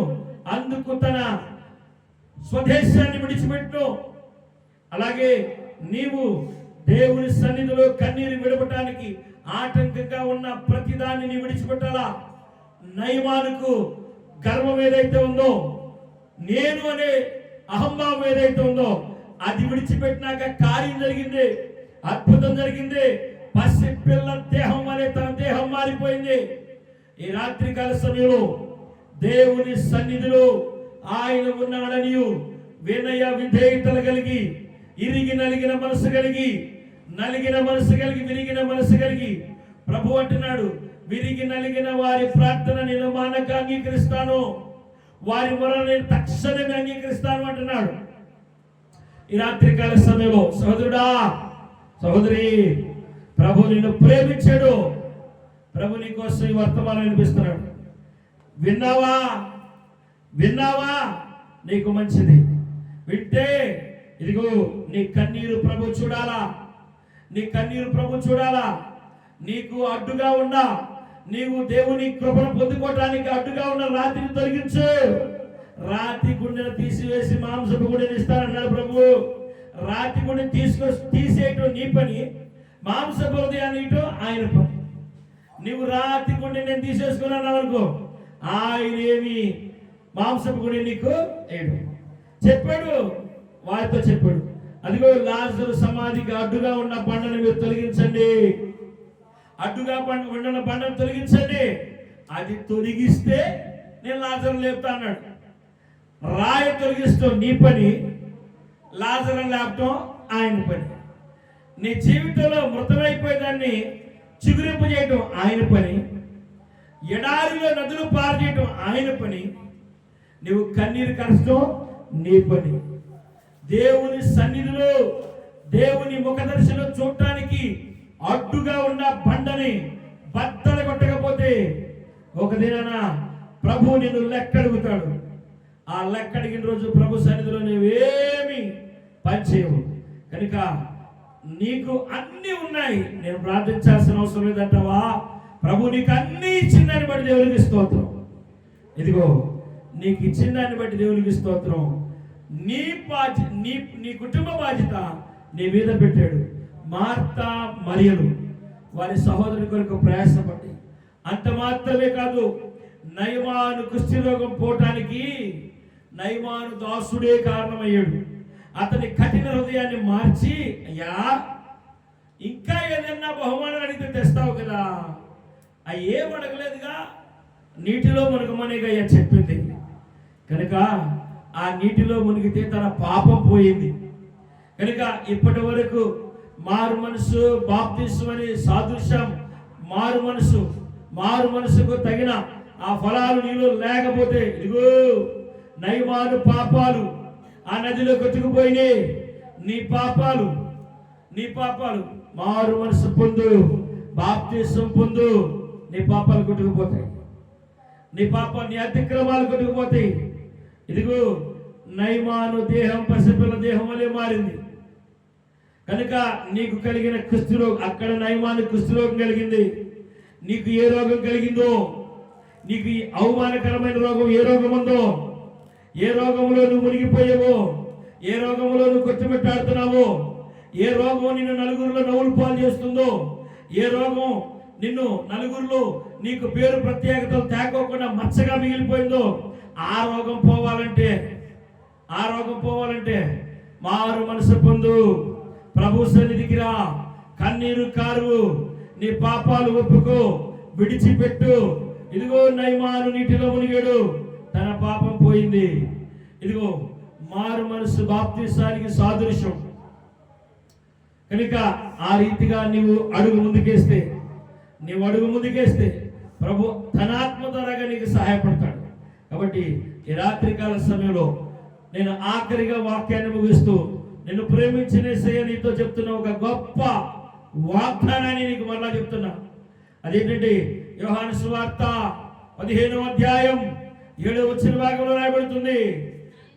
అందుకు తన స్వదేశాన్ని విడిచిపెట్టు. అలాగే నీవు దేవుని సన్నిధిలో కన్నీరు విడవటానికి ఆటంకంగా ఉన్న ప్రతిదాన్ని నీ విడిచిపెట్టాలా. నయమానుకు గర్వం ఏదైతే ఉందో, నేను అనే అహంభావం ఏదైతే ఉందో అది విడిచిపెట్టినాక కార్యం జరిగింది, అద్భుతం జరిగింది. పసి పిల్ల దేహం అనే తన దేహం మారిపోయింది. ఈ రాత్రికాల సమయంలో దేవుని సన్నిధిలో ఆయన ఉన్నాడనియు వినయ విధేయతలు కలిగి, విరిగిన మనసు కలిగి ప్రభు అంటున్నాడు, విరిగి నలిగిన వారి ప్రార్థన నేను మానక అంగీకరిస్తాను, వారి మొరను నేను తక్షణమే అంగీకరిస్తాను అంటున్నాడు. ఈ రాత్రికాల సమయంలో సహోదరుడా, సహోదరి, ప్రభు నిన్ను ప్రేమించాడు. ప్రభు నీ కోసం ఈ వర్తమానం వినిపిస్తున్నాడు. విన్నావా? నీకు మంచిది. వింటే ఇదిగో నీ కన్నీరు ప్రభు చూడాలా. నీకు అడ్డుగా ఉన్నా, నీవు దేవుని కృపను పొందుకోవటానికి అడ్డుగా ఉన్న రాతిని తొలగించు. రాతి గుండెను తీసివేసి మాంసపు గుండెని ఇస్తానన్నాడు ప్రభు. రాతి గుండెని తీసేయటం నీ పని, మాంసపు హృదయాన్ని ఇటు ఆయన పని. నువ్వు రాతి గుండె నేను తీసేసుకున్నాను అనుకో, ఆయన ఏమి మాంసపు గుండె నీకు ఏడు చెప్పాడు. వారితో చెప్పాడు, అదిగో లాజరు సమాధికి అడ్డుగా ఉన్న బండను మీరు తొలగించండి, అడ్డుగా ఉన్న బండను తొలగించండి. అది తొలగిస్తే నేను లాజరు లేపుతా అన్నాడు. రాయి తొలగిస్తాం నీ పని, లాజరు లేపటం ఆయన పని. నీ జీవితంలో మృతమైపోయేదాన్ని చిగురింపు చేయటం ఆయన పని, ఎడారిలో నదులు పారు చేయటం ఆయన పని, నువ్వు కన్నీరు కరచడం నీ పని. దేవుని సన్నిధిలో, దేవుని ముఖదర్శనం చూడటానికి అడ్డుగా ఉన్న బండని బద్దలు కొట్టకపోతే ఒక దినాన ప్రభు నిన్ను లెక్క అడుగుతాడు. ఆ లెక్క అడిగిన రోజు ప్రభు సన్నిధిలో నువ్వేమి పనిచేయవు. కనుక నీకు అన్నీ ఉన్నాయి, నేను ప్రార్థించాల్సిన అవసరం లేదంటావా? ప్రభు నీకు అన్నీ ఇచ్చిన దాన్ని బట్టి దేవునికి స్తోత్రం. ఇదిగో నీకు ఇచ్చిన దాన్ని బట్టి దేవునికి స్తోత్రం. నీ కుటుంబ బాధ్యత నీ మీద పెట్టాడు. మార్తా మరియలు వారి సహోదరుని కొరకు ప్రయాసపడి, అంత మాత్రమే కాదు, నయమాను కుష్ఠరోగం పోవటానికి నయమాను దాసుడే కారణమయ్యాడు. అతని కఠిన హృదయాన్ని మార్చి, అయ్యా ఇంకా ఏదన్నా బహుమానం అడిగితే తెస్తావు కదా, అవి ఏం అడగలేదుగా, నీటిలో మునగమనేగా అయ్యా చెప్పింది. కనుక ఆ నీటిలో మునిగితే తన పాపం పోయింది. కనుక ఇప్పటి వరకు మారు మనసు బాప్తిస్మం అనే సాదృశ్యం, మారు మనసుకు తగిన ఆ ఫలాలు నీలో లేకపోతే, ఇదిగో నయమాను పాపాలు ఆ నదిలో కొట్టుకుపోయినాయి. నీ పాపాలు మారు మనసు పొందు, బాప్తిస్మం పొందు, నీ పాపాలు కొట్టుకుపోతాయి. నీ అతిక్రమాలు కొట్టుకుపోతాయి. ఇదిగో నయమాను దేహం పసిపిల్ల దేహం వలె మారింది. కనుక నీకు కలిగిన కుష్ఠరోగం, అక్కడ నయమాను కుష్ఠరోగం కలిగింది. నీకు ఏ రోగం కలిగిందో, నీకు అవమానకరమైన రోగం ఏ రోగం ఉందో, ఏ రోగంలో నువ్వు మునిగిపోయావో, ఏ రోగంలో నువ్వు కొట్టుమిట్టాడుతున్నావో, ఏ రోగం నిన్ను నలుగురిలో నవ్వులు పాలు చేస్తుందో, ఏ రోగం నిన్ను నలుగురిలో నీకు పేరు ప్రత్యేకతలు తేకోకుండా మచ్చగా మిగిలిపోయిందో, ఆ రోగం పోవాలంటే మారు మనసు పొందు, ప్రభు సన్నిధికి రా, కన్నీరు కారు, నీ పాపాలు ఒప్పుకో, విడిచిపెట్టు. ఇదిగో నయమాను నీటిలో మునిగాడు, తన పాపం పోయింది. ఇదిగో మారు మనసు బాప్తిసానికి సాదృశ్యం. కనుక ఆ రీతిగా నీవు అడుగు ముందుకేస్తే ప్రభు తన ఆత్మ ద్వారాగా నీకు సహాయపడతాడు. కాబట్టి ఈ రాత్రికాల సమయంలో నేను ఆఖరిగా వాక్యాన్ని ముగిస్తూ, నిన్ను ప్రేమించిన యేసయ్య నీతో చెప్తున్న ఒక గొప్ప వాగ్దానాన్ని నీకు మరలా చెప్తున్నా. అదేంటంటే యోహాను సువార్త 15వ అధ్యాయం 7వ వచన భాగంలో రాయబడుతుంది,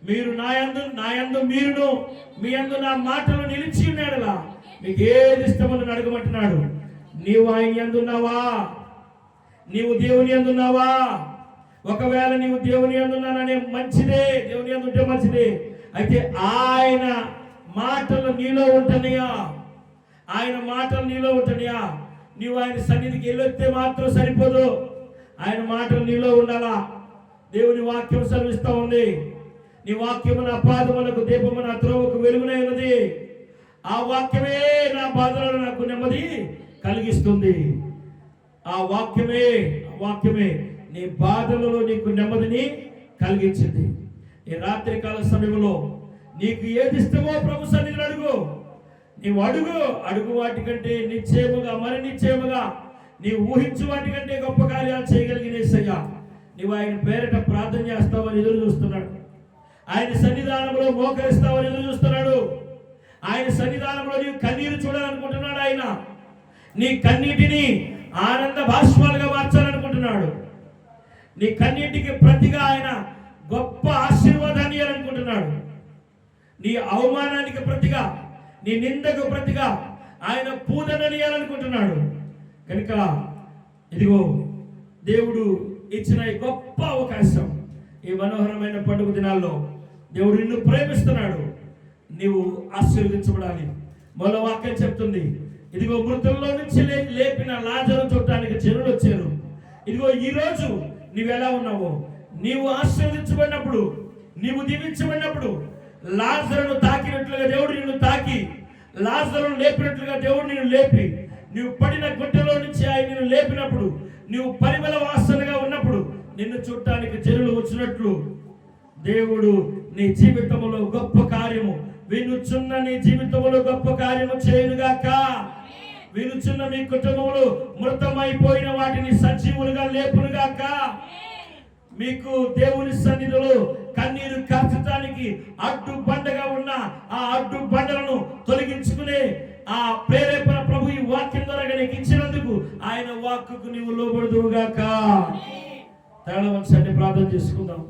మీరు నాయందు మీరును మీ యందు నా మాటలు నిలిచి ఉన్నాడులా మీకు ఏది ఇష్టమని అడగమంటున్నాడు. నీవు ఆయన యందున్నావా? నీవు దేవుని యందున్నావా? ఒకవేళ నీవు దేవుని యందున్నాననే మంచిదే, దేవుని యందుంటే మంచిదే. అయితే ఆయన మాటలు నీలో ఉంటున్నాయా? నీవు ఆయన సన్నిధికి వెళ్ళొస్తే మాత్రం సరిపోదు, ఆయన మాటలు నీలో ఉండాలా. దేవుని వాక్యం సెలవిస్తూ ఉంది, నీ వాక్యము నా పాదములకు దీపము నా త్రోవకు వెలుగునై ఉన్నది. ఆ వాక్యమే నా బాధలను నాకు నెమ్మది కలిగిస్తుంది. ఆ వాక్యమే నీ బాధలలో నీకు నెమ్మదిని కలిగించింది. ఈ రాత్రికాల సమయంలో నీకు ఏది ఇష్టమో ప్రభు సన్నిధిని అడుగు. నీవు అడుగు వాటికంటే నిశ్చయముగా నీవు ఊహించు వాటికంటే గొప్ప కార్యాలు చేయగలిగిన యేసయ్య నీవు ఆయన పేరిట ప్రార్థన చేస్తావని ఎదురు చూస్తున్నాడు. ఆయన సన్నిధానంలో మోకరిస్తావని ఎదురు చూస్తున్నాడు. ఆయన సన్నిధానంలో నీవు కన్నీరు చూడాలనుకుంటున్నాడు. ఆయన నీ కన్నీటిని ఆనంద బాష్పాలుగా మార్చాలనుకుంటున్నాడు. నీ కన్నీటికి ప్రతిగా ఆయన గొప్ప ఆశీర్వాదాన్ని ఇవ్వాలనుకుంటున్నాడు. నీ అవమానానికి ప్రతిగా, నీ నిందకు ప్రతిగా ఆయన పూదనని ఇవ్వాలనుకుంటున్నాడు. కనుక ఇదిగో దేవుడు ఇచ్చిన ఈ గొప్ప అవకాశం, ఈ మనోహరమైన పండుగ దినాల్లో దేవుడు నిన్ను ప్రేమిస్తున్నాడు. నీవు ఆశీర్వదించబడాలి. మరో వాక్యం చెప్తుంది, ఇదిగో మృతుల్లో నుంచి లేపిన లాజరు చూడటానికి జనులు వచ్చారు. ఇదిగో ఈరోజు నీవెలా ఉన్నావో, నీవు ఆశీర్వదించబడినప్పుడు, నీవు దీవించబడినప్పుడు, లాజరును తాకినట్లుగా దేవుడు నిన్ను తాకి, లాజరును లేపినట్లుగా దేవుడు నిన్ను లేపి, నీవు పడిన గుట్టలో నుంచి ఆయన నిన్ను లేపినప్పుడు, నీవు పరిమళ వాసనగా ఉన్నప్పుడు నిన్ను చూడటానికి జనులు వచ్చినట్లు దేవుడు నీ జీవితంలో గొప్ప కార్యము, వినుచున్న నీ జీవితంలో గొప్ప కార్యము చేయునుగాక. వినుచున్న మీ కుటుంబంలో మృతమైపోయిన వాటిని సజీవులుగా లేపునుగాక. మీకు దేవుని సన్నిధిలో కన్నీరు కార్చడానికి అడ్డు బండగా ఉన్న ఆ అడ్డు బండలను తొలగించుకునే ఆ ప్రేరేపణ ప్రభు ఈ వాక్యం ద్వారా నీకు ఇచ్చినందుకు ఆయన వాక్కుకు నీవు లోబడుదువుగాక. తేడా వంశండి ప్రార్థన చేసుకుందాం.